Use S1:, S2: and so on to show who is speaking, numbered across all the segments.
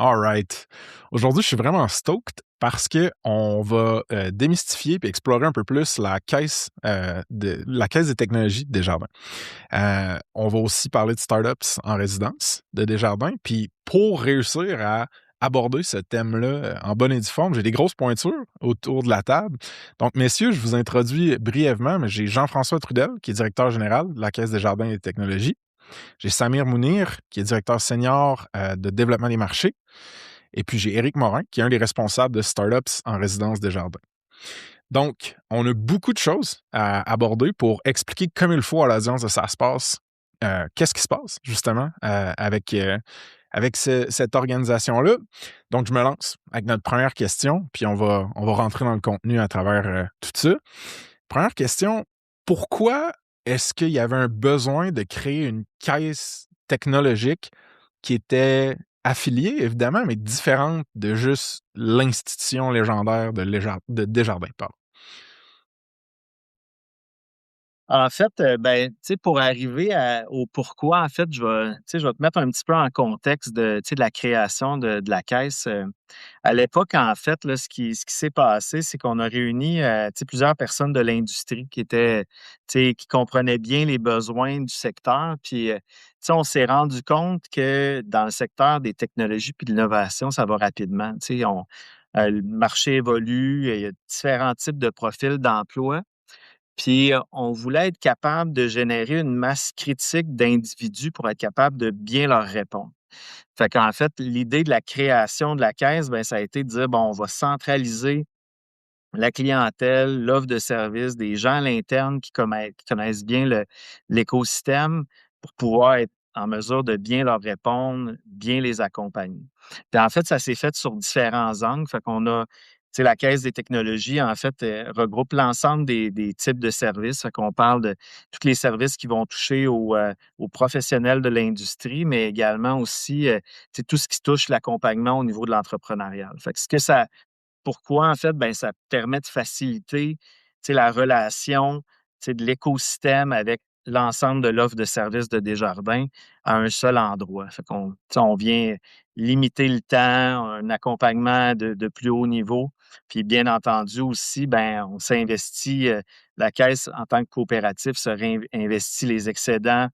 S1: All right. Aujourd'hui, je suis vraiment stoked parce qu'on va démystifier et explorer un peu plus la caisse des technologies de Desjardins. On va aussi parler de startups en résidence de Desjardins. Puis pour réussir à aborder ce thème-là en bonne et due forme, j'ai des grosses pointures autour de la table. Donc, messieurs, je vous introduis brièvement, mais j'ai Jean-François Trudel, qui est directeur général de la Caisse Desjardins des technologies. J'ai Samir Mounir, qui est directeur senior de développement des marchés. Et puis, j'ai Éric Morin, qui est un des responsables de Startups en résidence Desjardins. Donc, on a beaucoup de choses à aborder pour expliquer comme il faut à l'audience de Ça se passe, qu'est-ce qui se passe, justement, avec cette organisation-là. Donc, je me lance avec notre première question, puis on va rentrer dans le contenu à travers tout ça. Première question, pourquoi est-ce qu'il y avait un besoin de créer une caisse technologique qui était affiliée, évidemment, mais différente de juste l'institution légendaire de Desjardins, pardon?
S2: En fait, ben, tu sais, pour arriver au pourquoi, en fait, je vais te mettre un petit peu en contexte de, tu sais, de la création de la caisse. À l'époque, en fait, là, ce qui s'est passé, c'est qu'on a réuni, tu sais, plusieurs personnes de l'industrie qui comprenaient bien les besoins du secteur. Puis, tu sais, on s'est rendu compte que dans le secteur des technologies puis de l'innovation, ça va rapidement. Tu sais, le marché évolue, il y a différents types de profils d'emploi. Puis, on voulait être capable de générer une masse critique d'individus pour être capable de bien leur répondre. Fait qu'en fait, l'idée de la création de la caisse, ben, ça a été de dire, bon, on va centraliser la clientèle, l'offre de service, des gens à l'interne qui connaissent bien l'écosystème pour pouvoir être en mesure de bien leur répondre, bien les accompagner. Puis en fait, ça s'est fait sur différents angles. Fait qu'on a, tu sais, la Caisse des technologies, en fait, regroupe l'ensemble des types de services. Fait qu'on parle de tous les services qui vont toucher aux professionnels de l'industrie, mais également aussi, tu sais, tout ce qui touche l'accompagnement au niveau de l'entrepreneurial. Fait que ce que ça pourquoi, en fait? Ben, ça permet de faciliter, tu sais, la relation, tu sais, de l'écosystème avec l'ensemble de l'offre de services de Desjardins à un seul endroit. Fait qu'on, tu sais, on vient limiter le temps, un accompagnement de plus haut niveau. Puis bien entendu aussi, ben, on s'investit, la Caisse en tant que coopérative se réinvestit les excédents,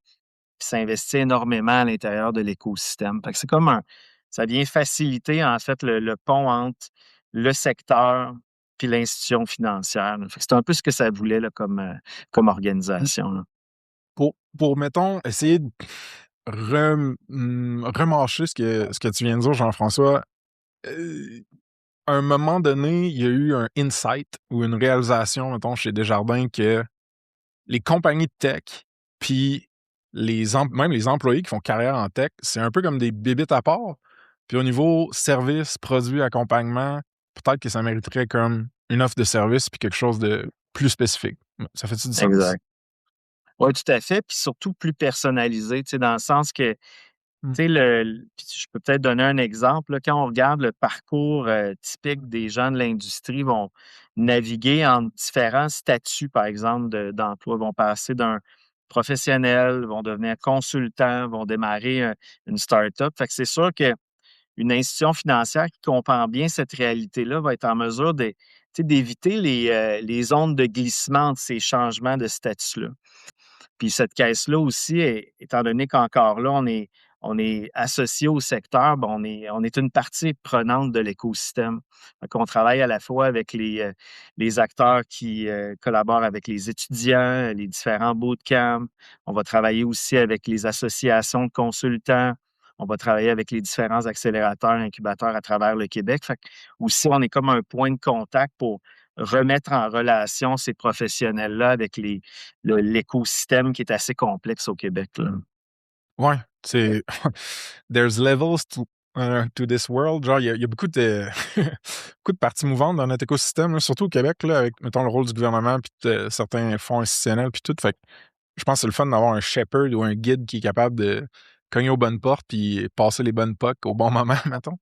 S2: puis s'investit énormément à l'intérieur de l'écosystème. Fait que c'est comme ça vient faciliter, en fait, le pont entre le secteur puis l'institution financière, là. Fait que c'est un peu ce que ça voulait là, comme organisation, là.
S1: Mettons, essayer de remâcher ce que tu viens de dire, Jean-François, à un moment donné, il y a eu un insight ou une réalisation, mettons, chez Desjardins que les compagnies de tech, puis même les employés qui font carrière en tech, c'est un peu comme des bébites à part. Puis au niveau service, produit, accompagnement, peut-être que ça mériterait comme une offre de service puis quelque chose de plus spécifique. Ça fait-tu du sens?
S2: Exact. Oui, tout à fait, puis surtout plus personnalisé, tu sais, dans le sens que, tu
S1: Mm.
S2: sais, puis je peux peut-être donner un exemple, là, quand on regarde le parcours, typique des gens de l'industrie vont naviguer entre différents statuts, par exemple, d'emploi, vont passer d'un professionnel, vont devenir consultants, vont démarrer, une start-up. Fait que c'est sûr qu'une institution financière qui comprend bien cette réalité-là va être en mesure tu sais, d'éviter les zones de glissement entre ces changements de statut-là. Puis cette caisse-là aussi, étant donné qu'encore là, on est associé au secteur, ben on est une partie prenante de l'écosystème. Fait qu'on travaille à la fois avec les acteurs qui collaborent avec les étudiants, les différents bootcamps. On va travailler aussi avec les associations de consultants. On va travailler avec les différents accélérateurs, incubateurs à travers le Québec. Fait que aussi, on est comme un point de contact pour remettre en relation ces professionnels-là avec l'écosystème qui est assez complexe au Québec, là.
S1: Ouais, c'est there's levels to this world. Genre, il y a beaucoup de beaucoup de parties mouvantes dans notre écosystème, là, surtout au Québec, là, avec, mettons, le rôle du gouvernement puis de certains fonds institutionnels puis tout. Fait que je pense que c'est le fun d'avoir un shepherd ou un guide qui est capable de cogner aux bonnes portes puis passer les bonnes poques au bon moment, mettons.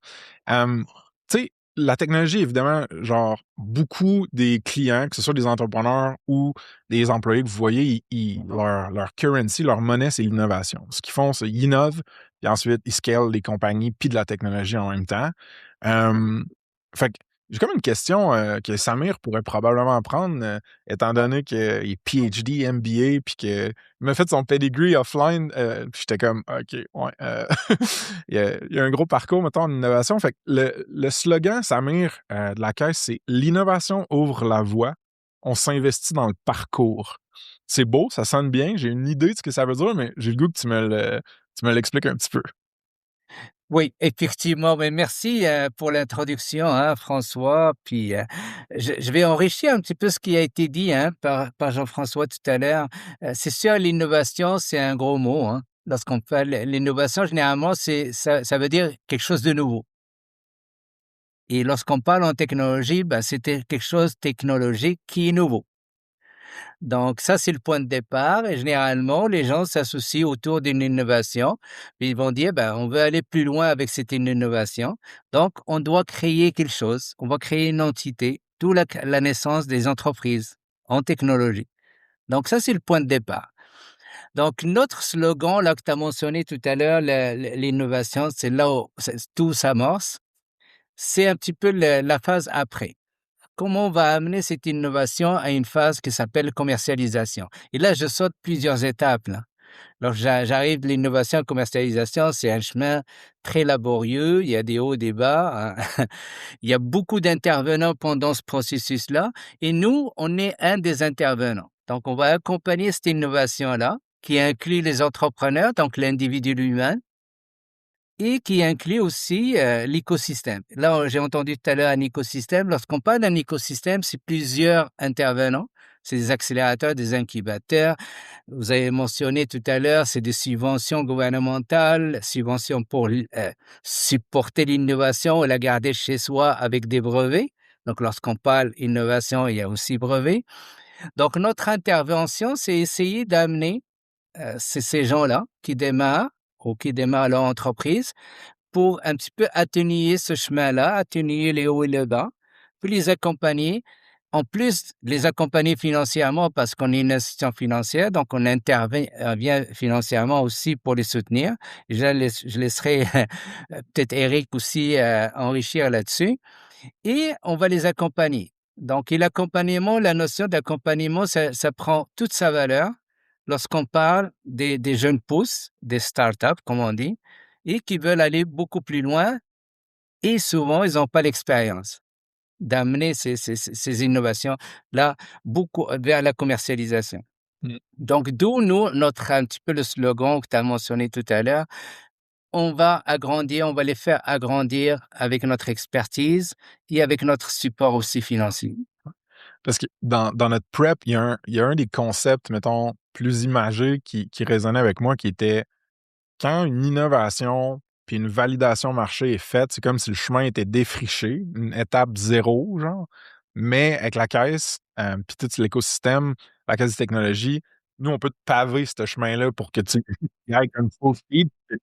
S1: Tu sais, la technologie, évidemment, genre, beaucoup des clients, que ce soit des entrepreneurs ou des employés que vous voyez, leur currency, leur monnaie, c'est l'innovation. Ce qu'ils font, c'est qu'ils innovent, puis ensuite, ils scalent les compagnies puis de la technologie en même temps. Euh, fait que j'ai comme une question que Samir pourrait probablement prendre, étant donné qu'il est PhD, MBA, puis qu'il m'a fait son pedigree offline. Puis j'étais comme, OK, ouais. Il y a un gros parcours, mettons, en innovation. Fait que le slogan, Samir, de la caisse, c'est l'innovation ouvre la voie. On s'investit dans le parcours. C'est beau, ça sonne bien. J'ai une idée de ce que ça veut dire, mais j'ai le goût que tu me l'expliques un petit peu.
S3: Oui, effectivement, mais merci, pour l'introduction, hein, François. Puis, je vais enrichir un petit peu ce qui a été dit, hein, par Jean-François tout à l'heure. C'est sûr, l'innovation, c'est un gros mot, hein. Lorsqu'on parle l'innovation, généralement, ça veut dire quelque chose de nouveau et lorsqu'on parle en technologie, bah, c'était quelque chose technologique qui est nouveau. Donc ça, c'est le point de départ et généralement, les gens s'associent autour d'une innovation. Puis ils vont dire, ben, on veut aller plus loin avec cette innovation. Donc, on doit créer quelque chose. On va créer une entité, d'où la naissance des entreprises en technologie. Donc ça, c'est le point de départ. Donc notre slogan, là, que tu as mentionné tout à l'heure, l'innovation, c'est là où tout s'amorce. C'est un petit peu la phase après. Comment on va amener cette innovation à une phase qui s'appelle commercialisation? Et là, je saute plusieurs étapes, là. Alors, j'arrive de l'innovation à la commercialisation, c'est un chemin très laborieux, il y a des hauts, des bas, hein. Il y a beaucoup d'intervenants pendant ce processus-là et nous, on est un des intervenants. Donc, on va accompagner cette innovation-là qui inclut les entrepreneurs, donc l'individu lui-même, et qui inclut aussi, l'écosystème. Là, j'ai entendu tout à l'heure un écosystème. Lorsqu'on parle d'un écosystème, c'est plusieurs intervenants. C'est des accélérateurs, des incubateurs. Vous avez mentionné tout à l'heure, c'est des subventions gouvernementales, subventions pour supporter l'innovation et la garder chez soi avec des brevets. Donc, lorsqu'on parle innovation, il y a aussi brevets. Donc, notre intervention, c'est essayer d'amener ces gens-là qui démarrent ou qui démarrent leur entreprise pour un petit peu atténuer ce chemin-là, atténuer les hauts et les bas, puis les accompagner. En plus, les accompagner financièrement parce qu'on est une institution financière, donc on intervient financièrement aussi pour les soutenir. Je laisserai peut-être Eric aussi enrichir là-dessus. Et on va les accompagner. Donc, et l'accompagnement, la notion d'accompagnement, ça prend toute sa valeur lorsqu'on parle des jeunes pousses, des startups, comme on dit, et qui veulent aller beaucoup plus loin et souvent, ils n'ont pas l'expérience d'amener ces innovations-là beaucoup vers la commercialisation.
S1: Mm.
S3: Donc, d'où nous, notre un petit peu le slogan que tu as mentionné tout à l'heure, on va agrandir, on va les faire agrandir avec notre expertise et avec notre support aussi financier.
S1: Parce que dans notre prep, il y a un des concepts, mettons, plus imagés qui résonnait avec moi, qui était quand une innovation puis une validation marché est faite, c'est comme si le chemin était défriché, une étape zéro, genre. Mais avec la caisse, puis tout l'écosystème, la caisse de technologie, nous, on peut te paver ce chemin-là pour que tu y ailles comme full speed, tu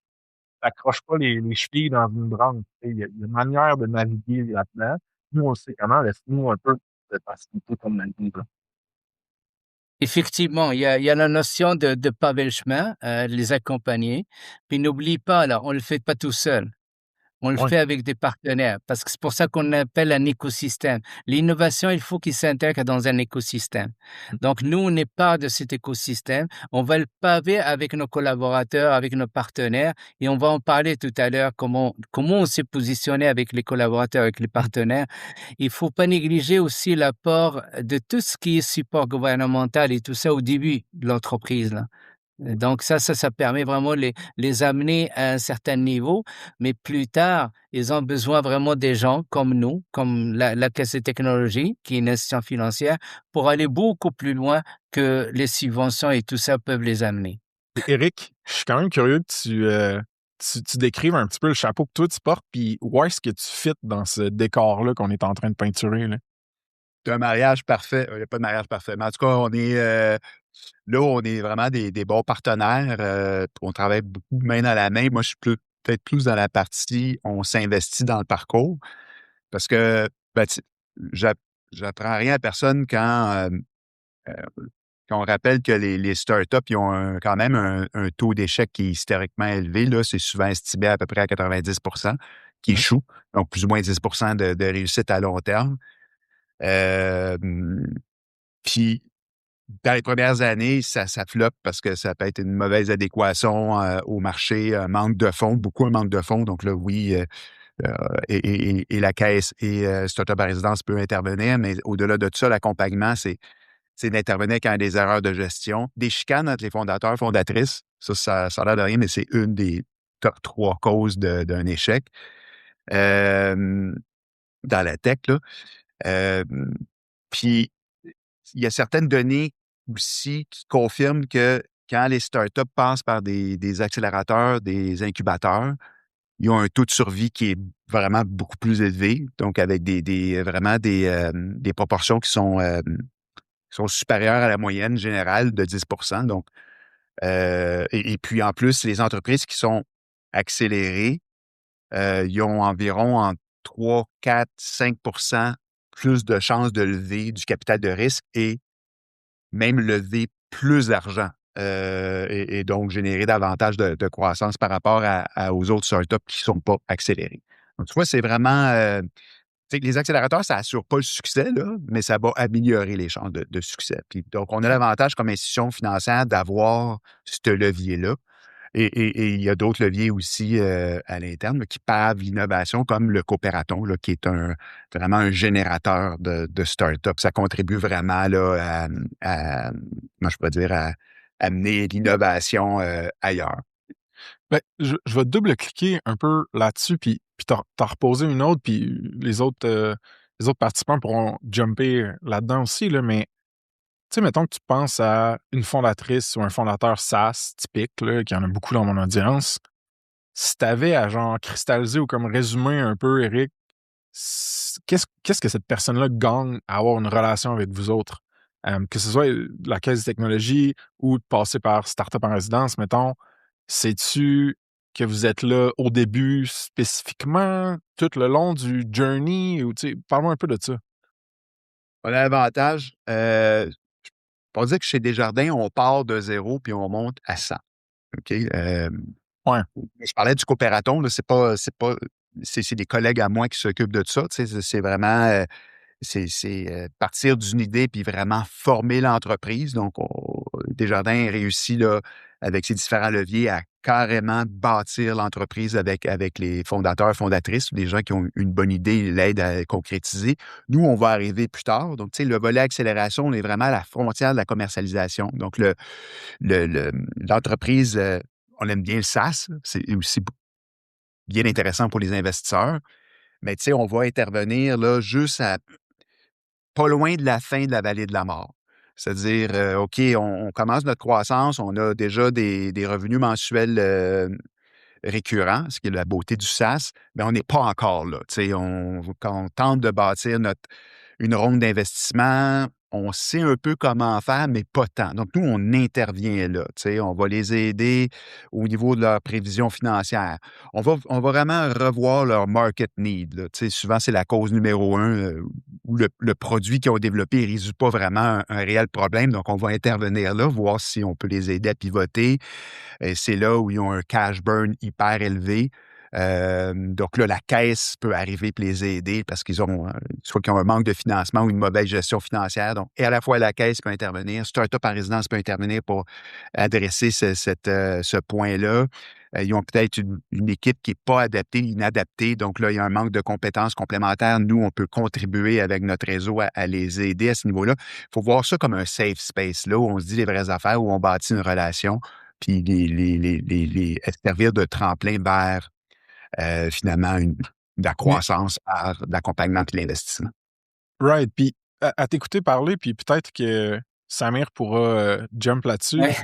S1: n'accroches pas les chevilles dans une branche. Il y a une manière de naviguer là-dedans. Nous, on sait comment, laisse-nous un peu de facilité comme naviguer.
S3: Effectivement, il y a la notion de paver le chemin, de les accompagner. Puis n'oublie pas, là, on ne le fait pas tout seul. On le
S1: Ouais.
S3: fait avec des partenaires parce que c'est pour ça qu'on appelle un écosystème. L'innovation, il faut qu'il s'intègre dans un écosystème. Donc, nous, on est part de cet écosystème. On va le paver avec nos collaborateurs, avec nos partenaires et on va en parler tout à l'heure, comment on s'est positionné avec les collaborateurs, avec les partenaires. Il faut pas négliger aussi l'apport de tout ce qui est support gouvernemental et tout ça au début de l'entreprise, là. Donc ça permet vraiment de les amener à un certain niveau, mais plus tard, ils ont besoin vraiment des gens comme nous, comme la Caisse des technologies, qui est une institution financière, pour aller beaucoup plus loin que les subventions et tout ça peuvent les amener.
S1: Éric, je suis quand même curieux que tu décrives un petit peu le chapeau que toi tu portes, puis où est-ce que tu fites dans ce décor-là qu'on est en train de peinturer, là?
S4: C'est un mariage parfait. Il n'y a pas de mariage parfait. Mais en tout cas, là, on est vraiment des bons partenaires. On travaille beaucoup main dans la main. Moi, je suis peut-être plus dans la partie on s'investit dans le parcours. Parce que ben, j'a- j'apprends rien à personne euh, quand on rappelle que les startups ils ont quand même un taux d'échec qui est historiquement élevé. Là, c'est souvent estimé à peu près à 90 qui
S1: Ouais.
S4: échouent, donc plus ou moins 10 de réussite à long terme. Euh, Puis, dans les premières années, ça floppe parce que ça peut être une mauvaise adéquation au marché, un manque de fonds, beaucoup un manque de fonds. Donc là, oui, et la caisse et Startup à résidence peut intervenir, mais au-delà de tout ça, l'accompagnement, c'est d'intervenir quand il y a des erreurs de gestion, des chicanes entre les fondateurs, fondatrices. Ça a l'air de rien, mais c'est une des top 3 causes d'un échec euh, dans la tech, là. Euh, Puis, il y a certaines données aussi qui confirment que quand les startups passent par des accélérateurs, des incubateurs, ils ont un taux de survie qui est vraiment beaucoup plus élevé, donc avec vraiment des proportions qui sont supérieures à la moyenne générale de 10. Donc, et puis en plus, les entreprises qui sont accélérées, ils ont environ entre 3, 4, 5 plus de chances de lever du capital de risque et même lever plus d'argent et donc générer davantage de croissance par rapport aux autres startups qui ne sont pas accélérées. Donc, tu vois, c'est vraiment. Tu sais, les accélérateurs, ça n'assure pas le succès, là, mais ça va améliorer les chances de succès. Puis, donc, on a l'avantage comme institution financière d'avoir ce levier-là. Et il y a d'autres leviers aussi à l'interne là, qui pavent l'innovation, comme le coopératon, là, qui est vraiment un générateur de start-up. Ça contribue vraiment là, comment je pourrais dire, à amener l'innovation ailleurs.
S1: Ben, je vais double-cliquer un peu là-dessus, puis t'en reposer une autre, puis les autres participants pourront jumper là-dedans aussi, là, mais tu sais, mettons que tu penses à une fondatrice ou un fondateur SaaS typique, là, qui en a beaucoup dans mon audience. Si tu avais à genre cristalliser ou comme résumer un peu, Eric, qu'est-ce que cette personne-là gagne à avoir une relation avec vous autres? Que ce soit la caisse de technologie ou de passer par Startup en résidence, mettons, sais-tu que vous êtes là au début spécifiquement, tout le long du journey? Ou, tu sais, parle-moi un peu de ça.
S4: On a l'avantage, pour dire que chez Desjardins, on part de zéro puis on monte à 100. OK?
S1: Ouais.
S4: Je parlais du coopératon, là, c'est des collègues à moi qui s'occupent de ça. Tu sais, c'est vraiment partir d'une idée puis vraiment former l'entreprise. Donc, Desjardins réussit là, avec ses différents leviers à carrément bâtir l'entreprise avec les fondateurs, fondatrices, les gens qui ont une bonne idée, ils l'aident à concrétiser. Nous, on va arriver plus tard. Donc, tu sais, le volet accélération, on est vraiment à la frontière de la commercialisation. Donc, l'entreprise, on aime bien le SaaS. C'est aussi bien intéressant pour les investisseurs. Mais tu sais, on va intervenir là, juste pas loin de la fin de la vallée de la mort. C'est-à-dire, OK, on commence notre croissance, on a déjà des revenus mensuels récurrents, ce qui est la beauté du SaaS, mais on n'est pas encore là. Tu sais, quand on tente de bâtir une ronde d'investissement, on sait un peu comment faire, mais pas tant. Donc, nous, on intervient là. Tu sais, on va les aider au niveau de leur prévision financière. On va vraiment revoir leur market need. Là. Tu sais, souvent, c'est la cause numéro un où le produit qu'ils ont développé ne résout pas vraiment un réel problème. Donc, on va intervenir là, voir si on peut les aider à pivoter. Et c'est là où ils ont un cash burn hyper élevé. Donc là, la caisse peut arriver et les aider parce qu'ils ont soit qu'ils ont un manque de financement ou une mauvaise gestion financière. Donc, et à la fois la caisse peut intervenir, Startup en résidence peut intervenir pour adresser ce point-là. Ils ont peut-être une équipe qui n'est pas adaptée, inadaptée. Donc là, il y a un manque de compétences complémentaires. Nous, on peut contribuer avec notre réseau à les aider à ce niveau-là. Il faut voir ça comme un safe space, là, où on se dit les vraies affaires, où on bâtit une relation, puis les servir de tremplin vers finalement de la
S1: Mais,
S4: croissance par l'accompagnement et l'investissement.
S1: right. Puis, à t'écouter parler, puis peut-être que Samir pourra jump là-dessus.
S3: Ouais.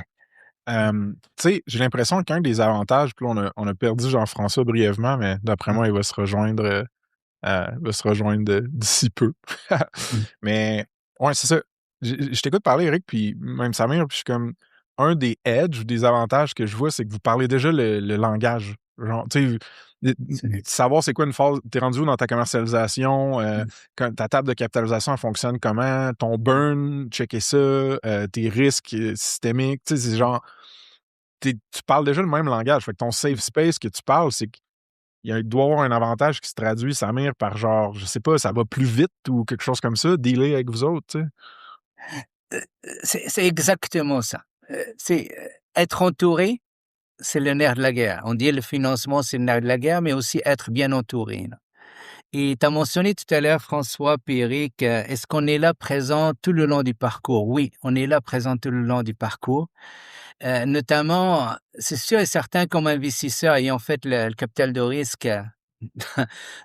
S1: Tu sais, j'ai l'impression qu'un des avantages, puis là, on a perdu Jean-François brièvement, mais d'après moi, il va se rejoindre d'ici peu.
S4: Mmh.
S1: Mais, ouais, c'est ça. Je t'écoute parler, Eric, puis même Samir, puis je suis comme, un des edges ou des avantages que je vois, c'est que vous parlez déjà le langage. Genre, tu sais, savoir c'est quoi une phase, t'es rendu où dans ta commercialisation,
S3: Mmh.
S1: ta table de capitalisation, elle fonctionne comment, ton burn, checker ça, tes risques systémiques, tu sais, c'est genre, tu parles déjà le même langage. Fait que ton safe space que tu parles, c'est qu'il doit y avoir un avantage qui se traduit, Samir, par genre, je sais pas, ça va plus vite ou quelque chose comme ça, dealer avec vous autres, tu sais.
S3: C'est exactement ça. Être entouré, c'est le nerf de la guerre. On dit le financement, c'est le nerf de la guerre, mais aussi être bien entouré, là. Et tu as mentionné tout à l'heure, François puis Eric, est-ce qu'on est là présent tout le long du parcours? Oui, on est là présent tout le long du parcours. Notamment, c'est sûr et certain comme investisseur ayant fait le capital de risque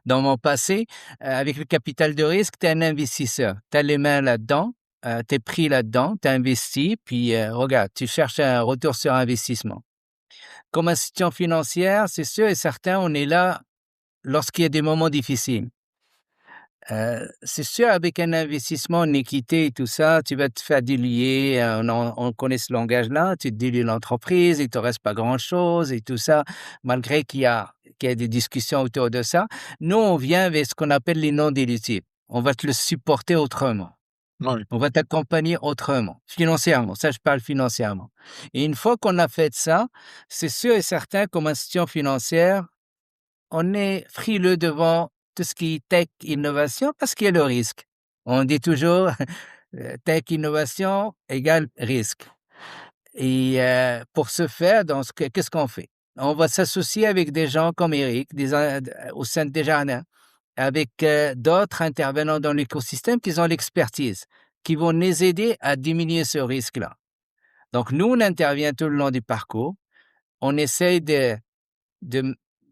S3: dans mon passé, avec le capital de risque, tu es un investisseur. Tu as les mains là-dedans, tu es pris là-dedans, tu investi, puis regarde, tu cherches un retour sur investissement. Comme institution financière, c'est sûr et certain, on est là lorsqu'il y a des moments difficiles. C'est sûr, avec un investissement en équité et tout ça, tu vas te faire diluer, on connaît ce langage-là, tu dilues l'entreprise, il te reste pas grand-chose et tout ça, malgré qu'il y a des discussions autour de ça. Nous, on vient avec ce qu'on appelle les non dilutifs. On va te le supporter autrement.
S1: Ouais.
S3: On va t'accompagner autrement, financièrement. Ça, je parle financièrement. Et une fois qu'on a fait ça, c'est sûr et certain, comme institution financière, on est frileux devant tout ce qui est tech, innovation, parce qu'il y a le risque. On dit toujours tech, innovation égale risque. Et pour ce faire, qu'est-ce qu'on fait? On va s'associer avec des gens comme Eric, au sein de Desjardins, avec d'autres intervenants dans l'écosystème qui ont l'expertise, qui vont nous aider à diminuer ce risque-là. Donc, nous, on intervient tout le long du parcours. On essaye de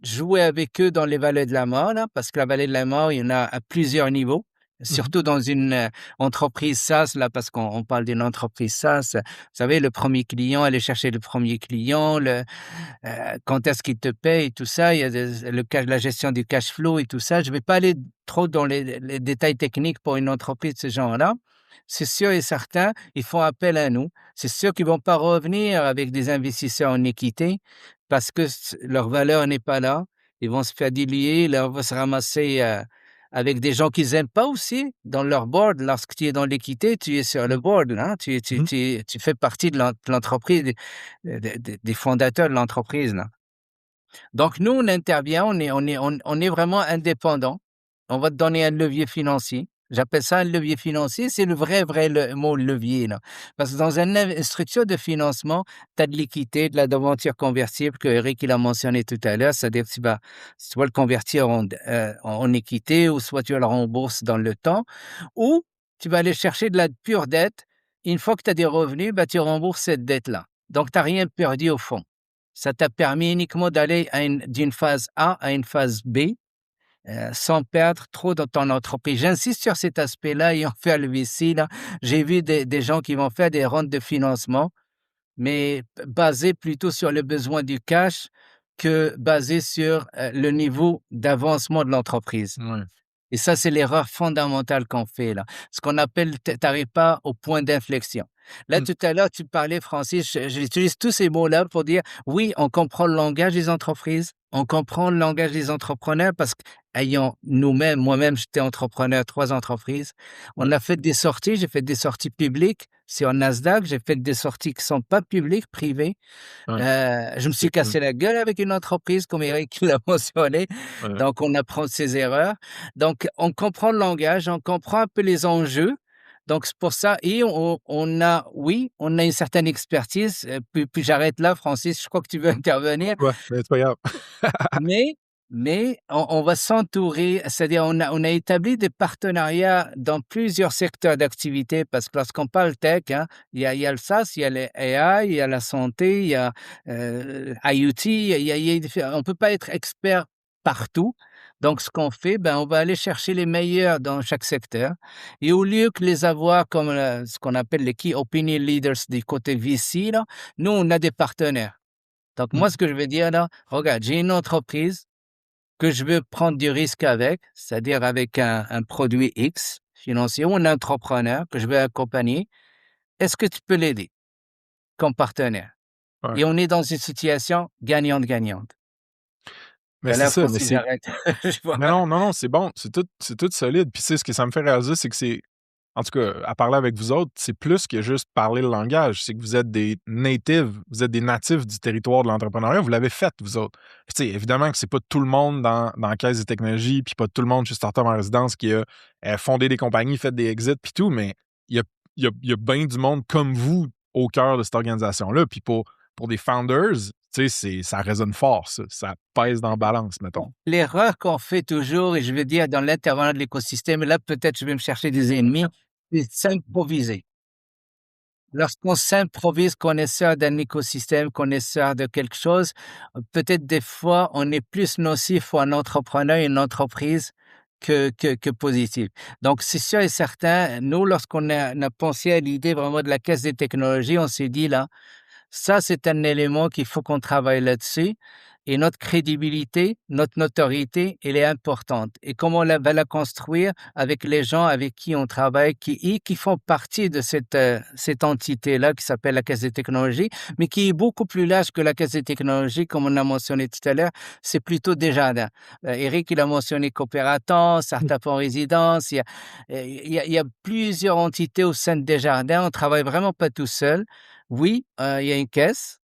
S3: jouer avec eux dans les vallées de la mort, là, parce que la vallée de la mort, il y en a à plusieurs niveaux, surtout dans une entreprise SaaS, là, parce qu'on parle d'une entreprise SaaS. Vous savez, le premier client, aller chercher le premier client, quand est-ce qu'il te paye et tout ça, il y a la gestion du cash flow et tout ça. Je ne vais pas aller trop dans les détails techniques pour une entreprise de ce genre-là. C'est sûr et certain, ils font appel à nous. C'est sûr qu'ils vont pas revenir avec des investisseurs en équité parce que leur valeur n'est pas là. Ils vont se faire diluer, ils vont se ramasser avec des gens qu'ils n'aiment pas aussi dans leur board. Lorsque tu es dans l'équité, tu es sur le board, hein? Tu fais partie de l'entreprise, des fondateurs de l'entreprise, là. Donc, nous, on intervient, on est vraiment indépendant. On va te donner un levier financier. J'appelle ça un levier financier, c'est le vrai mot levier, là. Parce que dans une structure de financement, tu as de l'équité, de la devanture convertible que Eric il a mentionné tout à l'heure, c'est-à-dire que tu vas soit le convertir en équité ou soit tu le rembourses dans le temps, ou tu vas aller chercher de la pure dette. Une fois que tu as des revenus, bah, tu rembourses cette dette-là. Donc, tu n'as rien perdu au fond. Ça t'a permis uniquement d'aller d'une phase A à une phase B, sans perdre trop dans ton entreprise. J'insiste sur cet aspect-là, ayant fait le VC, là, j'ai vu des gens qui vont faire des rondes de financement, mais basés plutôt sur le besoin du cash que basés sur le niveau d'avancement de l'entreprise.
S1: Ouais.
S3: Et ça, c'est l'erreur fondamentale qu'on fait là. Ce qu'on appelle, t'arrives pas au point d'inflexion. Là, tout à l'heure, tu parlais, Francis, j'utilise tous ces mots-là pour dire, oui, on comprend le langage des entreprises, on comprend le langage des entrepreneurs parce qu'ayant nous-mêmes, moi-même, j'étais entrepreneur, 3 entreprises, on a fait des sorties, j'ai fait des sorties publiques sur Nasdaq, j'ai fait des sorties qui sont pas publiques, privées.
S1: Ouais.
S3: Je me suis cassé la gueule avec une entreprise, comme Eric l'a mentionné.
S1: Ouais.
S3: Donc, on apprend de ses erreurs. Donc, on comprend le langage, on comprend un peu les enjeux. Donc, c'est pour ça. Et on a une certaine expertise. Puis j'arrête là, Francis. Je crois que tu veux intervenir.
S1: Ouais, mais c'est pas grave.
S3: Mais, mais on va s'entourer, c'est-à-dire on a établi des partenariats dans plusieurs secteurs d'activité parce que lorsqu'on parle tech, hein, il y a le SaaS, il y a les AI, il y a la santé, il y a IoT, on peut pas être expert partout. Donc, ce qu'on fait, ben, on va aller chercher les meilleurs dans chaque secteur. Et au lieu que les avoir comme ce qu'on appelle les Key Opinion Leaders du côté VC, là, nous, on a des partenaires. Donc, moi, ce que je veux dire là, regarde, j'ai une entreprise que je veux prendre du risque avec, c'est-à-dire avec un produit X financier ou un entrepreneur que je veux accompagner. Est-ce que tu peux l'aider comme partenaire?
S1: Ouais.
S3: Et on est dans une situation gagnante-gagnante.
S1: Mais c'est
S3: Là,
S1: ça, mais
S3: Francis,
S1: c'est
S3: j'arrête. Je vois.
S1: mais non, non, non, c'est bon, c'est tout solide. Puis, tu sais, ce que ça me fait réaliser, c'est que c'est en tout cas, à parler avec vous autres, c'est plus que juste parler le langage. C'est que vous êtes des natives, vous êtes des natifs du territoire de l'entrepreneuriat. Vous l'avez fait, vous autres. Puis, tu sais, évidemment que c'est pas tout le monde dans la Caisse des technologies, puis pas tout le monde chez Startup en résidence qui a fondé des compagnies, fait des exits, puis tout, mais il y a, il y a bien du monde comme vous au cœur de cette organisation-là. Puis pour des founders, tu sais, ça résonne fort, ça. Ça pèse dans la balance, mettons.
S3: L'erreur qu'on fait toujours, et je veux dire dans l'intervenant de l'écosystème, et là peut-être je vais me chercher des ennemis, c'est s'improviser. Lorsqu'on s'improvise connaisseur d'un écosystème, connaisseur de quelque chose, peut-être des fois on est plus nocif pour un entrepreneur et une entreprise que positif. Donc c'est sûr et certain, nous on a pensé à l'idée vraiment de la Caisse des technologies, on s'est dit là, ça, c'est un élément qu'il faut qu'on travaille là-dessus et notre crédibilité, notre notoriété, elle est importante et comment on va la construire avec les gens avec qui on travaille, qui font partie de cette entité-là qui s'appelle la Caisse des technologies, mais qui est beaucoup plus large que la Caisse des technologies, comme on a mentionné tout à l'heure, c'est plutôt Desjardins. Eric, il a mentionné Coopératon, Startup en résidence, il y a plusieurs entités au sein de Desjardins, on travaille vraiment pas tout seul. Oui, il y a une caisse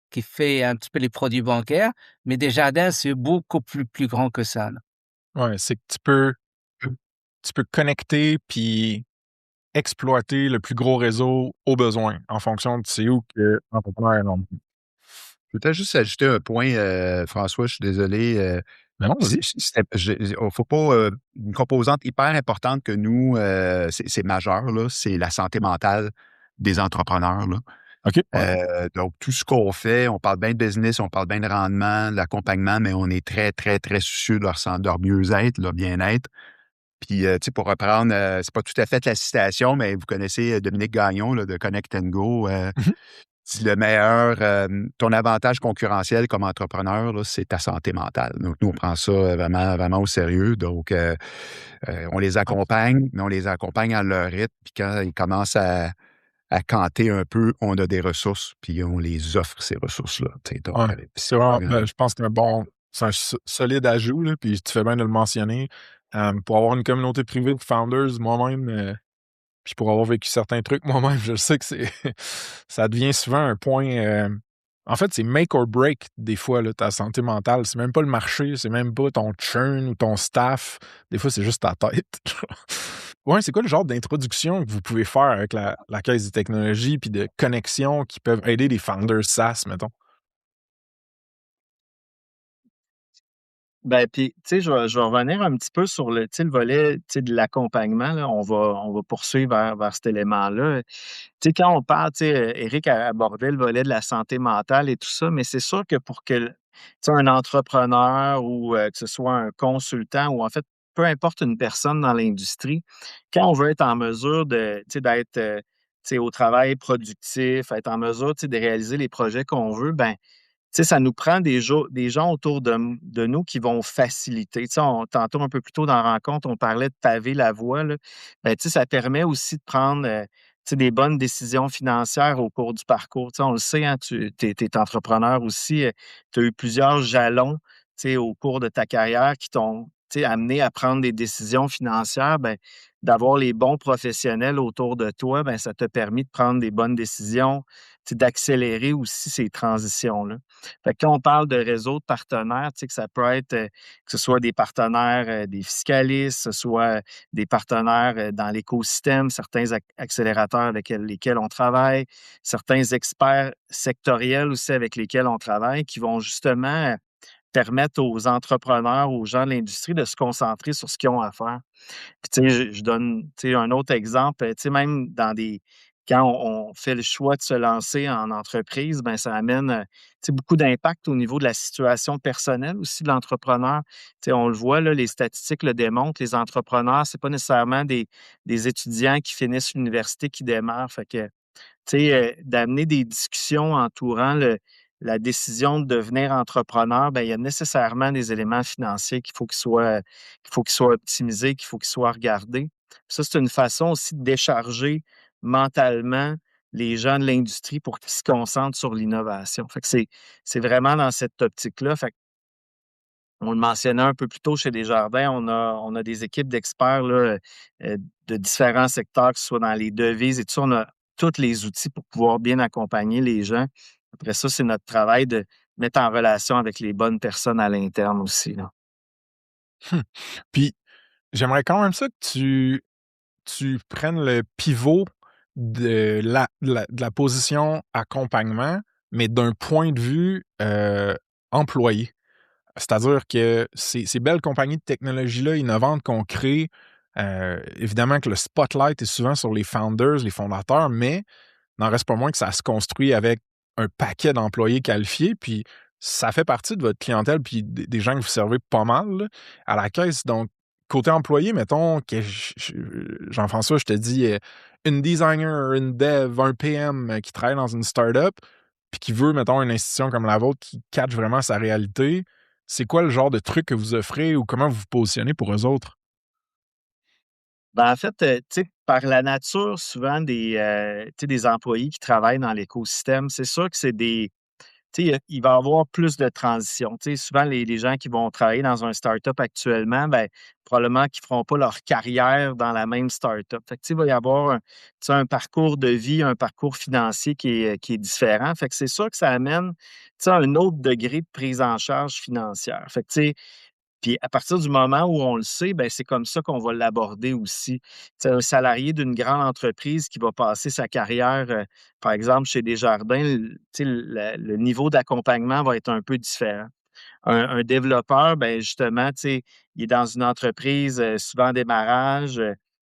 S3: qui fait un petit peu les produits bancaires, mais Desjardins, c'est beaucoup plus grand que ça, là.
S1: Ouais, c'est que tu peux connecter puis exploiter le plus gros réseau au besoin en fonction de c'est où que l'entrepreneur est rendu.
S4: Je voudrais juste ajouter un point, François, je suis désolé.
S1: Mais non, vas-y.
S4: Faut pas. Une composante hyper importante que nous, c'est majeur, là, c'est la santé mentale des entrepreneurs, là.
S1: OK. Ouais.
S4: Donc, tout ce qu'on fait, on parle bien de business, on parle bien de rendement, de l'accompagnement, mais on est très, très, très soucieux de de leur mieux-être, leur bien-être. Puis, tu sais, pour reprendre, c'est pas tout à fait la citation, mais vous connaissez Dominique Gagnon là, de Connect and Go.
S1: Mhm.
S4: Si le meilleur, ton avantage concurrentiel comme entrepreneur, là, c'est ta santé mentale. Donc, nous, on prend ça vraiment, vraiment au sérieux. Donc, on les accompagne, mais on les accompagne à leur rythme. Puis quand ils commencent à canter un peu, on a des ressources, puis on les offre, ces ressources-là. Tu sais, donc,
S1: Ouais. C'est vraiment, je pense que c'est un solide ajout, là, puis tu fais bien de le mentionner. Pour avoir une communauté privée de founders, moi-même, puis pour avoir vécu certains trucs moi-même, je sais que ça devient souvent un point. En fait, c'est make or break des fois, là, ta santé mentale. C'est même pas le marché, c'est même pas ton churn ou ton staff. Des fois, c'est juste ta tête. Ouais, c'est quoi le genre d'introduction que vous pouvez faire avec la Caisse des technologies puis de connexions qui peuvent aider les founders SaaS, mettons?
S2: Ben, puis, tu sais, je vais revenir un petit peu sur le, tu sais, le volet, tu sais, de l'accompagnement, là. On va poursuivre vers cet élément-là. Tu sais, quand on parle, tu sais, Éric a abordé le volet de la santé mentale et tout ça, mais c'est sûr que pour que, tu sais, un entrepreneur ou que ce soit un consultant ou en fait, peu importe une personne dans l'industrie, quand on veut être en mesure de, tu sais, d'être, tu sais, au travail productif, être en mesure, tu sais, de réaliser les projets qu'on veut, ben sais, ça nous prend des gens autour de nous qui vont faciliter. Tu sais, tantôt, un peu plus tôt dans la rencontre, on parlait de paver la voie, là. Ben, tu sais, ça permet aussi de prendre, tu sais, des bonnes décisions financières au cours du parcours. Tu sais, on le sait, hein, tu es entrepreneur aussi, tu as eu plusieurs jalons, tu sais, au cours de ta carrière qui t'ont, tu sais, amené à prendre des décisions financières. Ben, d'avoir les bons professionnels autour de toi, ben, ça t'a permis de prendre des bonnes décisions, tu sais, d'accélérer aussi ces transitions-là. Fait que quand on parle de réseau de partenaires, tu sais, que ça peut être, que ce soit des partenaires, des fiscalistes, que ce soit des partenaires, dans l'écosystème, certains accélérateurs avec lesquels on travaille, certains experts sectoriels aussi avec lesquels on travaille qui vont justement, permettre aux entrepreneurs, aux gens de l'industrie de se concentrer sur ce qu'ils ont à faire. Puis, tu sais, je donne, tu sais, un autre exemple, tu sais, même quand on fait le choix de se lancer en entreprise, ben ça amène, tu sais, beaucoup d'impact au niveau de la situation personnelle aussi de l'entrepreneur. Tu sais, on le voit, là, les statistiques le démontrent, les entrepreneurs, c'est pas nécessairement des étudiants qui finissent l'université qui démarrent. Fait que, tu sais, d'amener des discussions entourant la décision de devenir entrepreneur, ben il y a nécessairement des éléments financiers qu'il faut qu'ils soient optimisés, qu'il faut qu'ils soient regardés. Ça, c'est une façon aussi de décharger mentalement les gens de l'industrie pour qu'ils se concentrent sur l'innovation. Fait que c'est vraiment dans cette optique-là. Fait que On le mentionnait un peu plus tôt chez Desjardins, on a des équipes d'experts là, de différents secteurs, que ce soit dans les devises et tout ça. On a tous les outils pour pouvoir bien accompagner les gens. Après ça, c'est notre travail de mettre en relation avec les bonnes personnes à l'interne aussi, là.
S1: Mmh. Puis j'aimerais quand même ça que tu prennes le pivot de la position accompagnement, mais d'un point de vue, employé. C'est-à-dire que ces belles compagnies de technologie-là innovantes qu'on crée, évidemment que le spotlight est souvent sur les founders, les fondateurs, mais n'en reste pas moins que ça se construit avec un paquet d'employés qualifiés, puis ça fait partie de votre clientèle, puis des gens que vous servez pas mal là, à la caisse. Donc, côté employé, mettons que Jean-François, je te dis, une designer, une dev, un PM qui travaille dans une startup, puis qui veut, mettons, une institution comme la vôtre qui catch vraiment sa réalité, c'est quoi le genre de truc que vous offrez ou comment vous vous positionnez pour eux autres?
S2: Ben, en fait, tu sais, par la nature souvent tu sais, des employés qui travaillent dans l'écosystème, c'est sûr que c'est des tu sais, il va y avoir plus de transition. Tu sais, souvent, les gens qui vont travailler dans un start-up actuellement, ben, probablement qu'ils ne feront pas leur carrière dans la même start-up. Fait que, tu sais, il va y avoir tu sais, un parcours de vie, un parcours financier qui est différent. Fait que c'est sûr que ça amène, tu sais, un autre degré de prise en charge financière. Fait que, tu sais, puis à partir du moment où on le sait, ben c'est comme ça qu'on va l'aborder aussi. C'est un salarié d'une grande entreprise qui va passer sa carrière, par exemple, chez Desjardins, tu sais, le niveau d'accompagnement va être un peu différent. Un développeur, ben justement, tu sais, il est dans une entreprise, souvent en démarrage,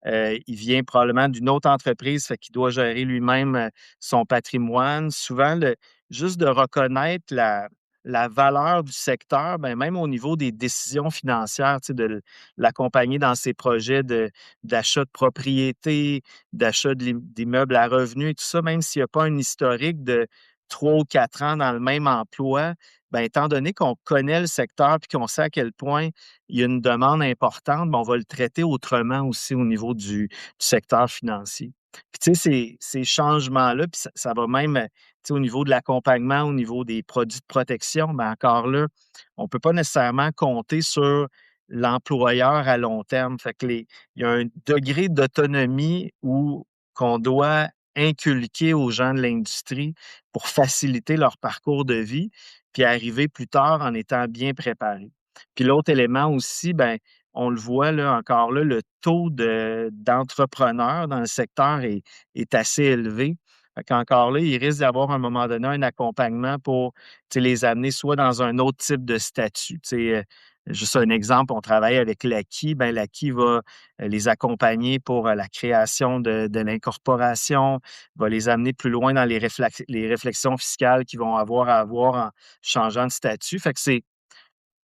S2: il vient probablement d'une autre entreprise, fait qu'il doit gérer lui-même, son patrimoine. Souvent, juste de reconnaître la valeur du secteur, ben, même au niveau des décisions financières, tu sais, l'accompagner dans ses projets d'achat de propriété, d'achat d'immeubles à revenus et tout ça, même s'il n'y a pas un historique de 3 ou 4 ans dans le même emploi, ben, étant donné qu'on connaît le secteur puis qu'on sait à quel point il y a une demande importante, ben, on va le traiter autrement aussi au niveau du secteur financier. Puis, tu sais, ces changements-là, puis ça va même, tu sais, au niveau de l'accompagnement, au niveau des produits de protection, ben, encore là, on ne peut pas nécessairement compter sur l'employeur à long terme. Fait que il y a un degré d'autonomie où qu'on doit inculquer aux gens de l'industrie pour faciliter leur parcours de vie, puis arriver plus tard en étant bien préparés. Puis l'autre élément aussi, ben, on le voit là, encore là, le taux d'entrepreneurs dans le secteur est assez élevé. Fait qu'encore là, il risque d'avoir à un moment donné un accompagnement pour tu sais, les amener soit dans un autre type de statut. Tu sais, juste un exemple, on travaille avec l'ACI. Ben, l'ACI va les accompagner pour la création de l'incorporation, va les amener plus loin dans les réflexions fiscales qu'ils vont avoir à avoir en changeant de statut. Fait que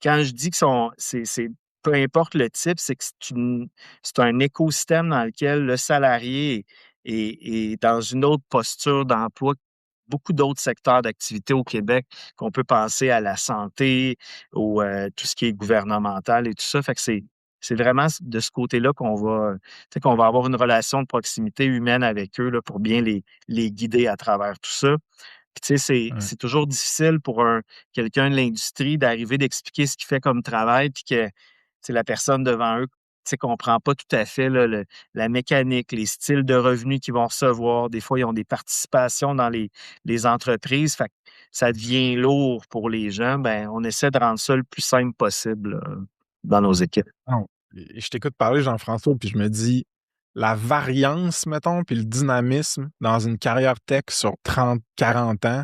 S2: quand je dis que peu importe le type, c'est que c'est un écosystème dans lequel le salarié est dans une autre posture d'emploi que beaucoup d'autres secteurs d'activité au Québec, qu'on peut penser à la santé, ou tout ce qui est gouvernemental et tout ça. Fait que c'est vraiment de ce côté-là tu sais, qu'on va avoir une relation de proximité humaine avec eux là, pour bien les guider à travers tout ça. Puis, tu sais,
S1: Ouais.
S2: c'est toujours difficile pour quelqu'un de l'industrie d'arriver d'expliquer ce qu'il fait comme travail, puis que, tu sais, la personne devant eux, tu sais, comprend pas tout à fait là, la mécanique, les styles de revenus qu'ils vont recevoir. Des fois, ils ont des participations dans les entreprises, fait que ça devient lourd pour les gens. Ben, on essaie de rendre ça le plus simple possible, dans nos équipes.
S1: Non, et je t'écoute parler, Jean-François, puis je me dis, la variance, mettons, puis le dynamisme dans une carrière tech sur 30, 40 ans,